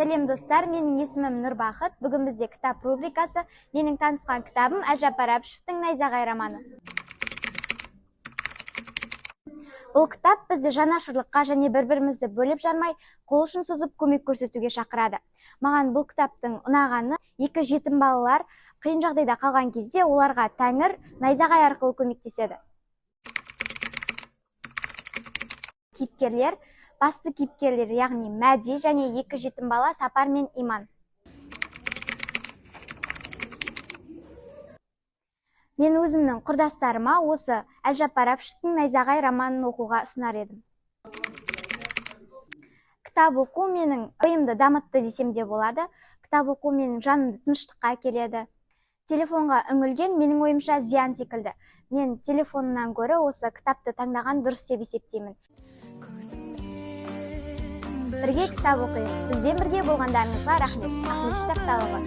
Сәлем достар, менің есімім Нұрбақыт. Бүгін бізде кітап рубрикасы. Менің танысқан кітабым Әлжаппар Әбішевтің Найзағай романы. Бұл кітап бізді жанашырлыққа және бір-бірімізді бөліп жармай, қол ұшын созып көмек көрсетуге шақырады. Маған бұл кітаптың ұнағаны, екі жетім балалар қиын жағдайда қалған кезде оларға Тәңір найзағай арқылы көмектеседі. Кейіпкерлер, басты кейіпкерлер, яғни Мәди және екі жетім бала Сапар мен Иман. Мен өзімнің құрдастарыма осы Әлжаппар Әбішевтің Найзағай романын оқуға ұсынар едім. Кітап оқу менің ойымды дамытты десем де болады. Кітап оқу менің жанымды тыныштыққа әкеледі. Телефонға үңілген менің ойымша зиян секілді. Мен телефонынан гөрі осы кітапты таңдаған дұрыс деп есептеймін. Бірге кітап оқиық. Бізбен бірге болғандарыңызға рахмет. Ахмет Штақталова.